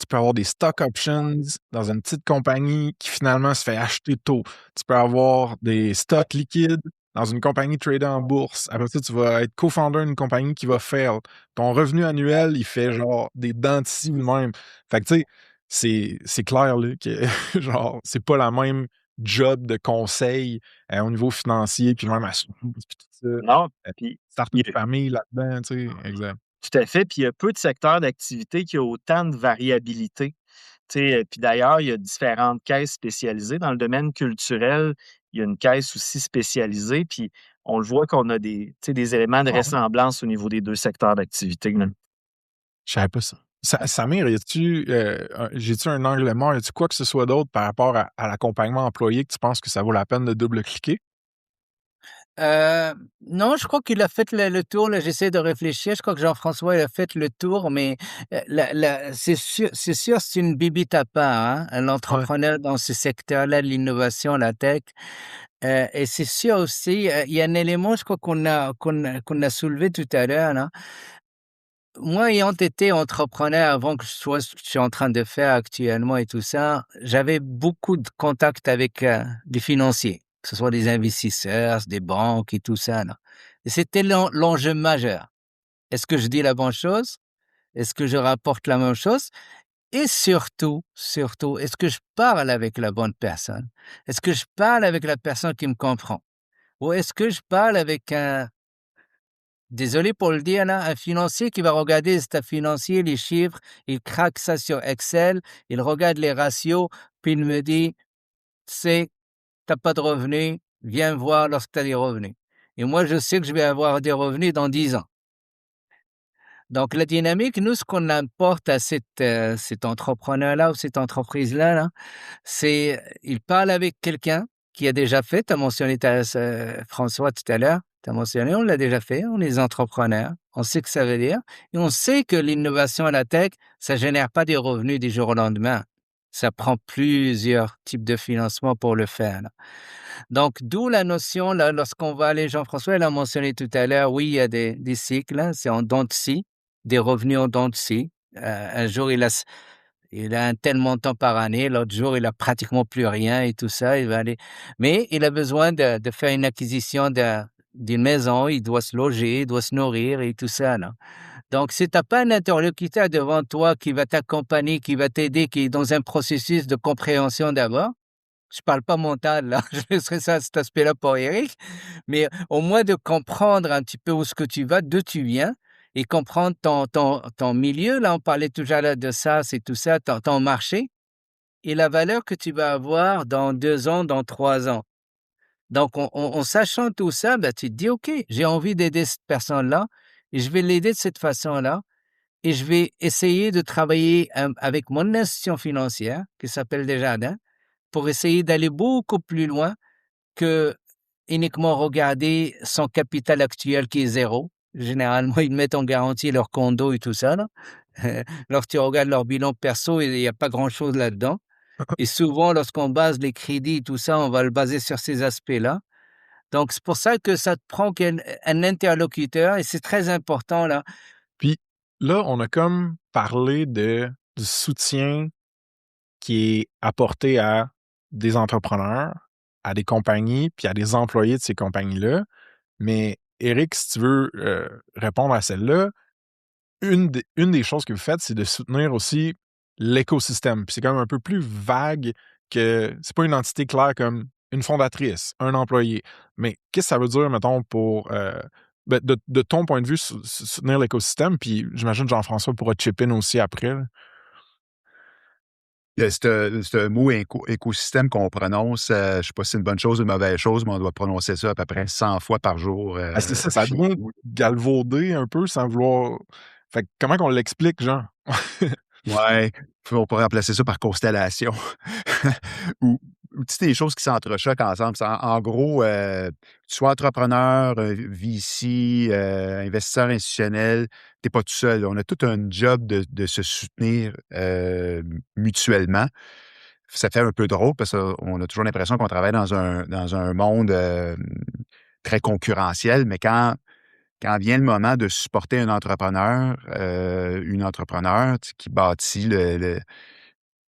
S1: tu peux avoir des stock options dans une petite compagnie qui finalement se fait acheter tôt. Tu peux avoir des stocks liquides dans une compagnie tradée en bourse. Après ça, tu vas être co-founder d'une compagnie qui va fail. Ton revenu annuel, il fait genre des dents de scie de même. Fait que tu sais, c'est clair là, que genre, c'est pas la même job de conseil au niveau financier, puis même assurance, puis tout ça.
S2: Non, puis
S1: Start-up famille là-dedans, tu sais. Exact.
S2: tout à fait, puis il y a peu de secteurs d'activité qui ont autant de variabilité. Tu sais, puis d'ailleurs, il y a différentes caisses spécialisées. Dans le domaine culturel, il y a une caisse aussi spécialisée, puis on le voit qu'on a tu sais, des éléments de
S1: Ah ouais?
S2: ressemblance au niveau des 2 secteurs d'activité, là.
S1: Je savais pas ça. Samir, j'ai-tu un angle mort? Y a-tu quoi que ce soit d'autre par rapport à l'accompagnement employé que tu penses que ça vaut la peine de double-cliquer?
S3: Non, je crois qu'il a fait le tour, là, j'essaie de réfléchir. Je crois que Jean-François, il a fait le tour, mais c'est sûr, c'est une bibite à part, hein,
S1: Ouais.
S3: l'entrepreneur dans ce secteur-là de l'innovation, la tech. Et c'est sûr aussi, il y a un élément, je crois qu'on a soulevé tout à l'heure, là. Moi, ayant été entrepreneur avant que je sois ce que je suis en train de faire actuellement et tout ça, j'avais beaucoup de contacts avec des financiers, que ce soit des investisseurs, des banques et tout ça, là. Et c'était l'enjeu majeur. Est-ce que je dis la bonne chose? Est-ce que je rapporte la même chose? Et surtout, est-ce que je parle avec la bonne personne? Est-ce que je parle avec la personne qui me comprend? Ou est-ce que je parle avec désolé pour le dire là, un financier qui va regarder les états financiers, les chiffres, il craque ça sur Excel, il regarde les ratios, puis il me dit: «C'est, t'as pas de revenus, viens voir lorsque tu as des revenus». Et moi, je sais que je vais avoir des revenus dans 10 ans. Donc la dynamique, nous, ce qu'on apporte à cet entrepreneur-là ou cette entreprise-là, là, c'est il parle avec quelqu'un qui a déjà fait, tu as mentionné François tout à l'heure, tu as mentionné, on l'a déjà fait, on est des entrepreneurs, on sait ce que ça veut dire et on sait que l'innovation à la tech, ça génère pas des revenus du jour au lendemain. Ça prend plusieurs types de financement pour le faire, là. Donc d'où la notion, là, lorsqu'on va aller Jean-François l'a mentionné tout à l'heure, oui, il y a des cycles, hein, c'est en dents de scie, des revenus en dents de scie. Un jour, il a un tel montant par année, l'autre jour, il a pratiquement plus rien et tout ça, il va aller mais il a besoin de faire une acquisition d'une maison, il doit se loger, il doit se nourrir et tout ça, là. Donc si tu as pas un interlocuteur devant toi qui va t'accompagner, qui va t'aider, qui est dans un processus de compréhension d'abord, je parle pas mental là, je laisserai ça cet aspect-là pour Eric, mais au moins de comprendre un petit peu où ce que tu vas, d'où tu viens et comprendre ton milieu. Là, on parlait toujours là de ça, c'est tout ça, ton marché et la valeur que tu vas avoir dans 2 ans, dans 3 ans. Donc en sachant tout ça, bah, tu te dis: «OK, j'ai envie d'aider cette personne-là et je vais l'aider de cette façon-là et je vais essayer de travailler, avec mon institution financière qui s'appelle Desjardins pour essayer d'aller beaucoup plus loin que uniquement regarder son capital actuel qui est zéro. Généralement, ils mettent en garantie leur condo et tout ça, là. Lorsque tu regardes leur bilan perso, il y a pas grand-chose là-dedans et souvent, lorsqu'on base les crédits et tout ça, on va le baser sur ces aspects-là. Donc c'est pour ça que ça te prend un interlocuteur et c'est très important, là.
S1: Puis là, on a comme parlé du soutien qui est apporté à des entrepreneurs, à des compagnies, puis à des employés de ces compagnies-là. Mais Eric, si tu veux répondre à celle-là, une des choses que vous faites, c'est de soutenir aussi l'écosystème. Puis c'est quand même un peu plus vague que c'est pas une entité claire comme une fondatrice, un employé. Mais qu'est-ce que ça veut dire, mettons, pour de ton point de vue, soutenir l'écosystème? Puis j'imagine Jean-François pourra chip in aussi après, là.
S4: Ce mot écosystème qu'on prononce, je ne sais pas si c'est une bonne chose ou une mauvaise chose, mais on doit prononcer ça à peu près 100 fois par jour.
S1: Ah, c'est ça, ça
S4: Puis
S1: devient galvaudé un peu sans vouloir. Fait que comment qu'on l'explique, genre?
S4: ouais, on pourrait remplacer ça par constellation ou tu sais, des choses qui s'entrechoquent ensemble. En gros, tu sois entrepreneur, VC, investisseur institutionnel, tu es pas tout seul. On a tout un job de se soutenir, mutuellement. Ça fait un peu drôle parce qu'on a toujours l'impression qu'on travaille dans un monde, très concurrentiel, mais quand vient le moment de supporter un entrepreneur, une entrepreneur, tu sais, qui bâtit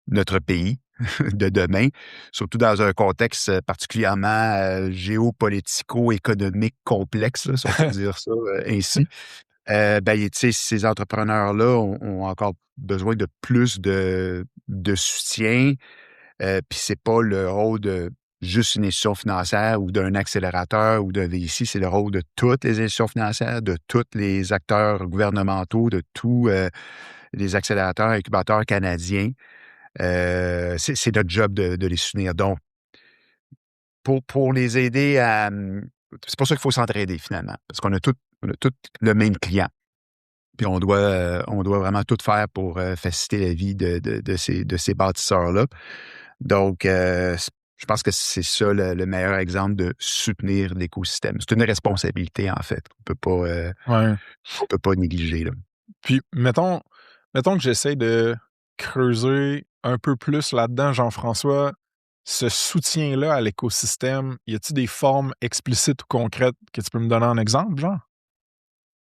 S4: notre pays de demain, surtout dans un contexte particulièrement, géopolitico-économique complexe, là, si on peut dire ça, ainsi. Ben, tu sais, ces entrepreneurs-là ont encore besoin de plus de soutien, puis c'est pas le rôle de juste une institution financière ou d'un accélérateur ou d'un VC, c'est le rôle de toutes les institutions financières, de tous les acteurs gouvernementaux, de tous, les accélérateurs, incubateurs canadiens. C'est notre job de les soutenir. Donc, pour les aider à, c'est pour ça qu'il faut s'entraider finalement, parce qu'on a tout le même client. Puis on doit vraiment tout faire pour faciliter la vie de ces bâtisseurs-là. Donc, je pense que c'est ça le meilleur exemple de soutenir l'écosystème. C'est une responsabilité, en fait.
S1: Ouais.
S4: On peut pas négliger, là.
S1: Puis, mettons que j'essaie de creuser un peu plus là-dedans, Jean-François, ce soutien-là à l'écosystème, y a-t-il des formes explicites ou concrètes que tu peux me donner en exemple, genre?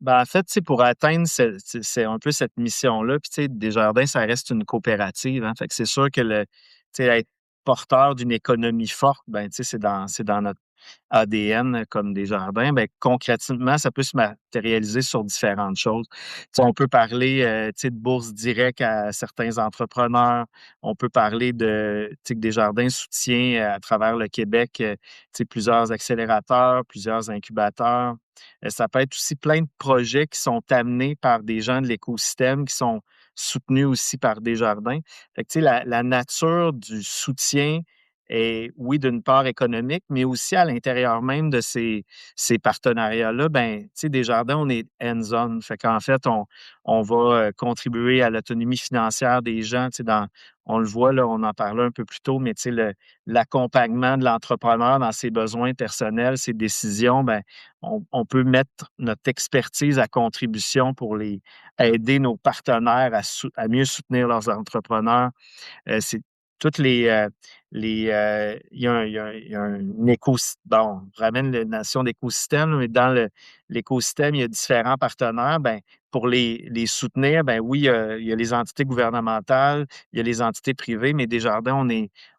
S2: Ben, en fait, tu sais, pour atteindre c'est un peu cette mission-là, puis tu sais, Desjardins, ça reste une coopérative, hein. Fait que c'est sûr que tu sais, être porteur d'une économie forte, ben, tu sais, c'est dans notre ADN comme Desjardins. Ben, concrètement, ça peut se matérialiser sur différentes choses. Tu sais, on peut parler, tu sais, de bourses directes à certains entrepreneurs. On peut parler tu sais, que Desjardins soutient à travers le Québec, tu sais, plusieurs accélérateurs, plusieurs incubateurs. Ça peut être aussi plein de projets qui sont amenés par des gens de l'écosystème, qui sont soutenus aussi par Desjardins. Fait que, tu sais, la nature du soutien est, oui, d'une part économique, mais aussi à l'intérieur même de ces partenariats-là, ben, tu sais, Desjardins, on est hands-on. Fait qu'en fait, on va contribuer à l'autonomie financière des gens, tu sais, on le voit, là, on en parlait un peu plus tôt, mais tu sais, l'accompagnement de l'entrepreneur dans ses besoins personnels, ses décisions, ben, on peut mettre notre expertise à contribution pour aider nos partenaires à mieux soutenir leurs entrepreneurs. C'est toutes il y a un bon, je ramène la notion d'écosystème, là, mais dans l'écosystème, il y a différents partenaires. Ben, pour les soutenir, ben oui, il y a les entités gouvernementales, il y a les entités privées, mais Desjardins,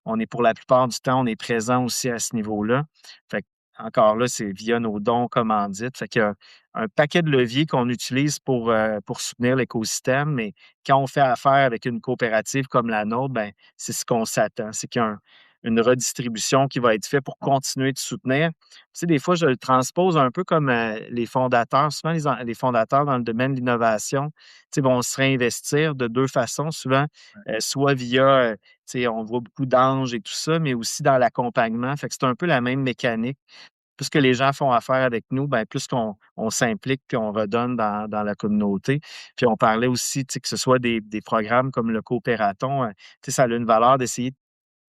S2: on est pour la plupart du temps, on est présent aussi à ce niveau-là. Fait que, encore là, c'est via nos dons commandites. Fait qu'il y a un paquet de leviers qu'on utilise pour soutenir l'écosystème, mais quand on fait affaire avec une coopérative comme la nôtre, ben, c'est ce qu'on s'attend. C'est qu'il y a une redistribution qui va être faite pour continuer de soutenir. Tu sais, des fois, je le transpose un peu comme les fondateurs. Souvent, les fondateurs dans le domaine de l'innovation, tu sais, vont se réinvestir de deux façons, souvent, soit via, tu sais, on voit beaucoup d'anges et tout ça, mais aussi dans l'accompagnement. Fait que c'est un peu la même mécanique. Plus que les gens font affaire avec nous, ben, plus qu'on s'implique puis on redonne dans la communauté. Puis on parlait aussi, tu sais, que ce soit des programmes comme le Coopératon, tu sais, ça a une valeur d'essayer de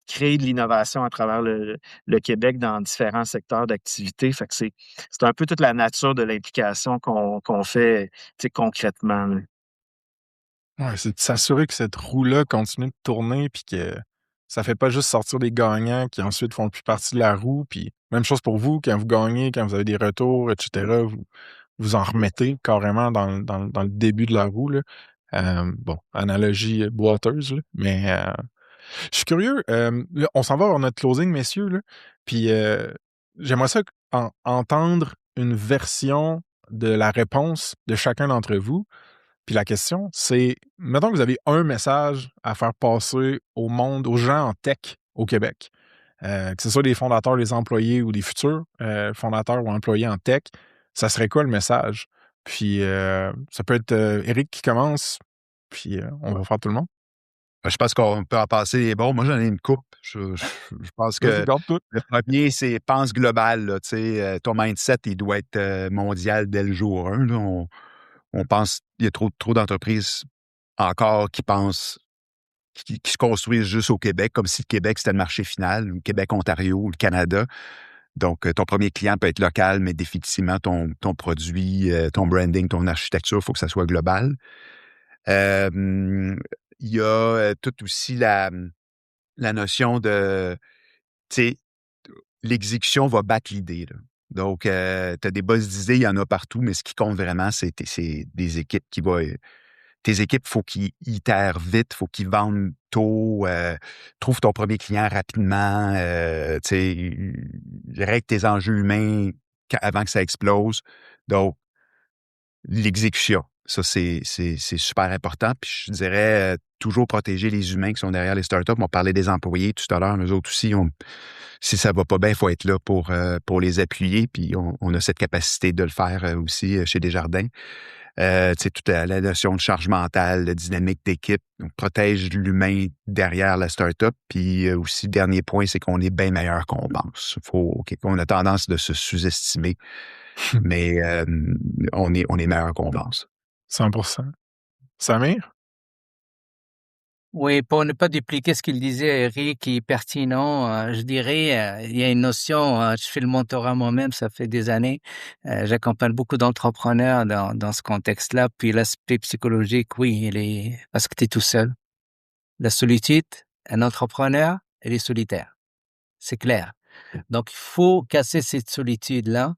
S2: créer de l'innovation à travers le Québec dans différents secteurs d'activité. Fait que c'est un peu toute la nature de l'implication qu'on fait, tu sais, concrètement, là.
S1: Ouais, c'est de s'assurer que cette roue-là continue de tourner puis que ça fait pas juste sortir des gagnants qui ensuite font plus partie de la roue. Puis même chose pour vous, quand vous gagnez, quand vous avez des retours, etc., vous en remettez carrément dans le début de la roue, là. Bon, analogie boiteuse, là, mais je suis curieux. Là, on s'en va vers notre closing, messieurs, là. Puis j'aimerais ça entendre une version de la réponse de chacun d'entre vous. Puis la question, c'est, mettons que vous avez un message à faire passer au monde, aux gens en tech au Québec, que ce soit des fondateurs, des employés ou des futurs fondateurs ou employés en tech, ça serait quoi le message? Puis ça peut être Éric qui commence, puis on va faire tout le monde.
S4: Je pense qu'on peut en passer des bons. Moi, j'en ai une coupe. Je pense
S1: Vas-y,
S4: que
S1: garde tout.
S4: le premier, c'est pense global, là, tu sais, ton mindset, il doit être mondial dès le jour 1. Là. On pense, il y a trop d'entreprises encore qui pensent, qui se construisent juste au Québec, comme si le Québec, c'était le marché final, le Québec, Ontario, ou le Canada. Donc, ton premier client peut être local, mais définitivement, ton produit, ton branding, ton architecture, il faut que ça soit global. Il y a tout aussi la notion de, tu sais, l'exécution va battre l'idée, là. Donc, tu as des bonnes idées, il y en a partout, mais ce qui compte vraiment, c'est des équipes qui vont... Tes équipes, il faut qu'ils itèrent vite, il faut qu'ils vendent tôt, trouve ton premier client rapidement, tu sais, règle tes enjeux humains avant que ça explose. Donc, l'exécution, ça, c'est super important. Puis je dirais toujours protéger les humains qui sont derrière les startups. On parlait des employés tout à l'heure, nous autres aussi. Si ça va pas bien, il faut être là pour les appuyer. Puis on a cette capacité de le faire aussi chez Desjardins. Tu sais, toute la notion de charge mentale, la dynamique d'équipe. Donc, protège l'humain derrière la startup. Puis aussi, le dernier point, c'est qu'on est bien meilleur qu'on pense. On a tendance de se sous-estimer, mais on est meilleur qu'on pense.
S1: 100%. Samir?
S3: Oui, pour ne pas dupliquer ce qu'il disait, Eric, qui est pertinent, je dirais, il y a une notion, je fais le mentorat moi-même, ça fait des années. J'accompagne beaucoup d'entrepreneurs dans ce contexte-là. Puis l'aspect psychologique, oui, il est parce que tu es tout seul. La solitude, un entrepreneur, il est solitaire, c'est clair. Donc il faut casser cette solitude-là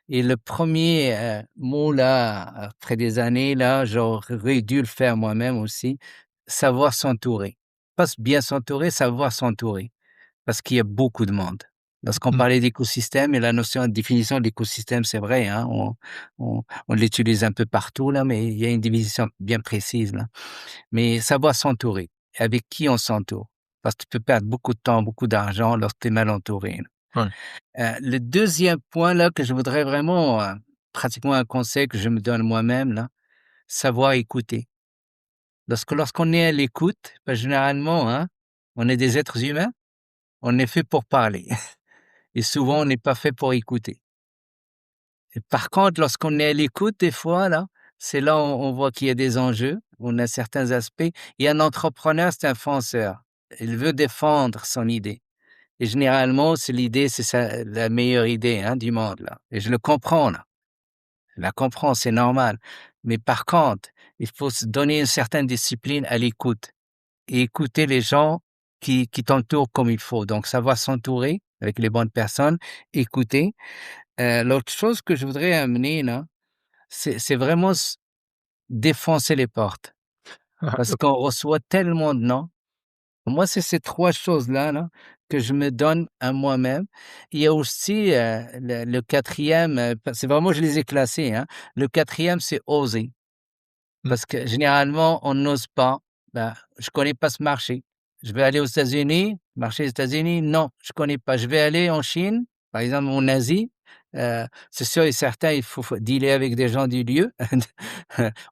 S3: et le premier, mot là, après des années là, j'aurais dû le faire moi-même aussi, savoir s'entourer. Pas bien s'entourer, savoir s'entourer, parce qu'il y a beaucoup de monde. Lorsqu'on
S1: Mmh.
S3: parlait d'écosystème et la notion de définition d'écosystème, c'est vrai, hein, on l'utilise un peu partout là, mais il y a une définition bien précise là. Mais savoir s'entourer. Avec qui on s'entoure? Parce que tu peux perdre beaucoup de temps, beaucoup d'argent lorsque tu es mal entouré.
S1: Ouais.
S3: Le deuxième point là que je voudrais vraiment, pratiquement un conseil que je me donne moi-même là, savoir écouter. Lorsqu'on est à l'écoute, bah, généralement, hein, on est des êtres humains, on est fait pour parler et souvent on n'est pas fait pour écouter. Et par contre, lorsqu'on est à l'écoute des fois là, c'est là où on voit qu'il y a des enjeux, on a certains aspects et un entrepreneur, c'est un fonceur. Il veut défendre son idée et généralement, c'est ça la meilleure idée, hein, du monde là et je le comprends là. Je la comprends, c'est normal. Mais par contre, il faut se donner une certaine discipline à l'écoute et écouter les gens qui t'entourent comme il faut. Donc, savoir s'entourer avec les bonnes personnes, écouter. L'autre chose que je voudrais amener là, c'est vraiment défoncer les portes parce qu'on reçoit tellement de non. Moi, c'est ces 3 choses-là là, que je me donne à moi-même. Il y a aussi, le 4e, c'est vraiment je les ai classés, hein. Le 4e, c'est oser.
S1: Mmh.
S3: Parce que généralement, on n'ose pas. Ben, je connais pas ce marché. Je vais aller aux États-Unis, marché des États-Unis, non, je connais pas. Je vais aller en Chine, par exemple en Asie, c'est sûr et certain, il faut dealer avec des gens du lieu.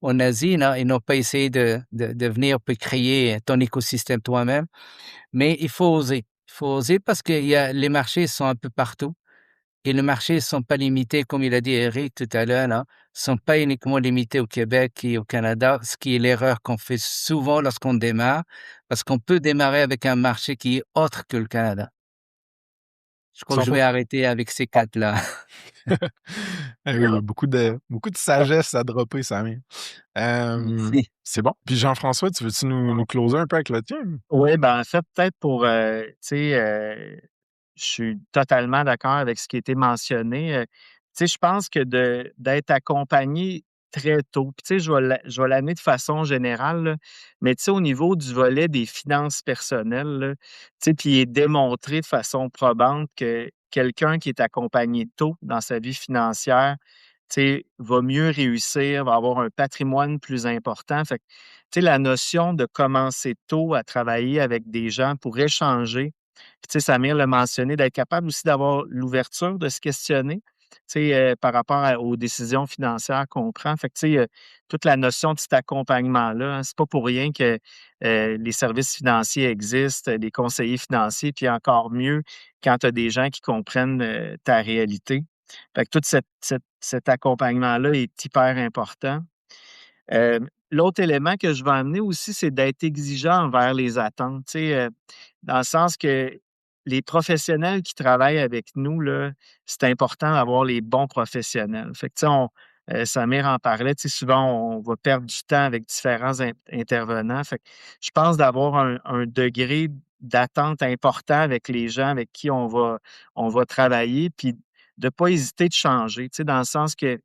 S3: En Asie, non, ils n'ont pas essayé de venir puis créer ton écosystème toi-même, mais il faut oser. Il faut oser parce que les marchés sont un peu partout. Et les marchés sont pas limités, comme il a dit Eric tout à l'heure, là, sont pas uniquement limités au Québec et au Canada, ce qui est l'erreur qu'on fait souvent lorsqu'on démarre, parce qu'on peut démarrer avec un marché qui est autre que le Canada. Je crois que je
S1: 100%.
S3: vais arrêter avec ces 4-là.
S1: Eh oui, beaucoup de sagesse à dropper, Samir.
S3: Merci.
S1: C'est bon. Puis Jean-François, tu veux-tu nous closer un peu avec le tien?
S2: Oui, ben, en fait, peut-être pour, tu sais, je suis totalement d'accord avec ce qui a été mentionné. Tu sais, je pense que d'être accompagné très tôt, puis tu sais, je vais l'amener de façon générale, là, mais tu sais, au niveau du volet des finances personnelles, là, tu sais, puis il est démontré de façon probante que quelqu'un qui est accompagné tôt dans sa vie financière, tu sais, va mieux réussir, va avoir un patrimoine plus important. Fait que, tu sais, la notion de commencer tôt à travailler avec des gens pour échanger, puis, tu sais, Samir l'a mentionné, d'être capable aussi d'avoir l'ouverture de se questionner, tu sais, par rapport aux décisions financières qu'on prend. Fait que, tu sais, toute la notion de cet accompagnement-là, hein, c'est pas pour rien que les services financiers existent, les conseillers financiers, puis encore mieux quand tu as des gens qui comprennent ta réalité. Fait que tout cet accompagnement-là est hyper important. L'autre élément que je vais amener aussi, c'est d'être exigeant envers les attentes. Tu sais, dans le sens que les professionnels qui travaillent avec nous, là, c'est important d'avoir les bons professionnels. Fait que, tu sais, Samir en parlait, tu sais, souvent, on va perdre du temps avec différents intervenants. Fait que je pense d'avoir un degré d'attente important avec les gens avec qui on va travailler, puis de ne pas hésiter de changer, tu sais, dans le sens que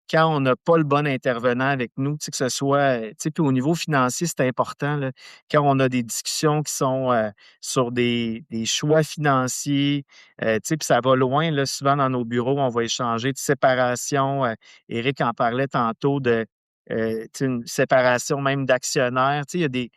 S2: quand on n'a pas le bon intervenant avec nous, tu sais, que ce soit, tu sais, puis au niveau financier, c'est important, là, quand on a des discussions qui sont, sur des choix financiers, tu sais, puis ça va loin, là, souvent dans nos bureaux, on va échanger de séparation, Éric en parlait tantôt de, tu sais, une séparation même d'actionnaires, tu sais, il y a des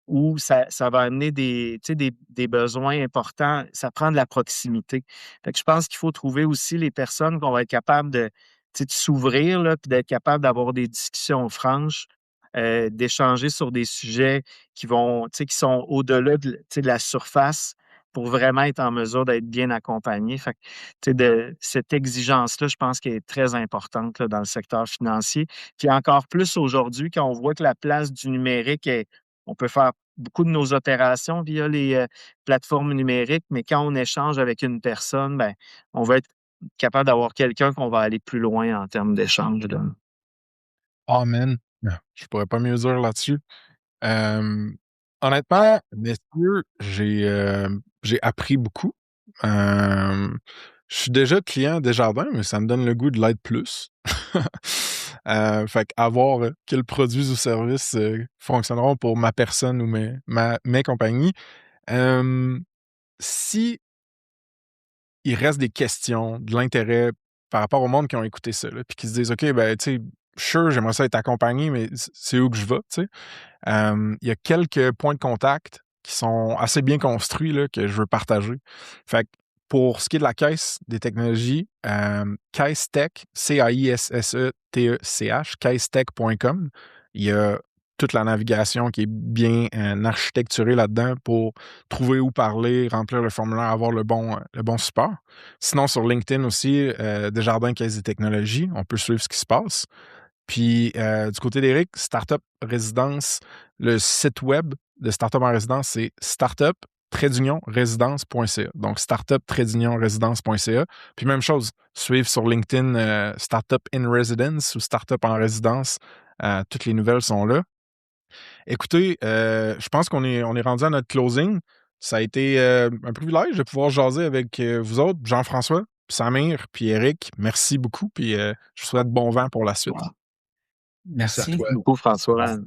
S2: où ça va amener des, tu sais, des besoins importants, ça prend de la proximité. Fait que je pense qu'il faut trouver aussi les personnes qu'on va être capable de, tu sais, de s'ouvrir, là, puis d'être capable d'avoir des discussions franches, d'échanger sur des sujets qui vont, tu sais, qui sont au-delà de, tu sais, de la surface pour vraiment être en mesure d'être bien accompagné. Fait que, cette exigence-là, je pense qu'elle est très importante là, dans le secteur financier. Puis encore plus aujourd'hui, quand on voit que la place du numérique on peut faire beaucoup de nos opérations via les plateformes numériques, mais quand on échange avec une personne, ben, on va être capable d'avoir quelqu'un qu'on va aller plus loin en termes d'échange. Là.
S1: Amen. Je pourrais pas mieux dire là-dessus. Honnêtement, messieurs, j'ai appris beaucoup. Je suis déjà client Desjardins, mais ça me donne le goût de l'être plus. Fait qu'à voir quels produits ou services fonctionneront pour ma personne ou mes compagnies. Si il reste des questions, de l'intérêt par rapport au monde qui ont écouté ça, là, puis qui se disent OK, ben, tu sais, sure, j'aimerais ça être accompagné, mais c'est où que je vais, tu sais? Il y a quelques points de contact qui sont assez bien construits là, que je veux partager. Fait que pour ce qui est de la Caisse des technologies, Caisse Tech, CAISSETECH, caissetech.com, il y a toute la navigation qui est bien architecturée là-dedans pour trouver où parler, remplir le formulaire, avoir le bon support. Sinon, sur LinkedIn aussi, Desjardins Caisse des technologies, on peut suivre ce qui se passe. Puis, du côté d'Éric, Startup Résidence, le site web de Startup en résidence, c'est startup-résidence.ca. Donc, startup-résidence.ca. Puis, même chose, suivre sur LinkedIn Startup in Residence ou Startup en résidence. Toutes les nouvelles sont là. Écoutez, je pense qu'on est rendu à notre closing. Ça a été un privilège de pouvoir jaser avec vous autres, Jean-François, Samir, puis Éric. Merci beaucoup. Puis, je vous souhaite bon vent pour la suite.
S3: Merci.
S4: Merci à toi.
S2: Beaucoup, François.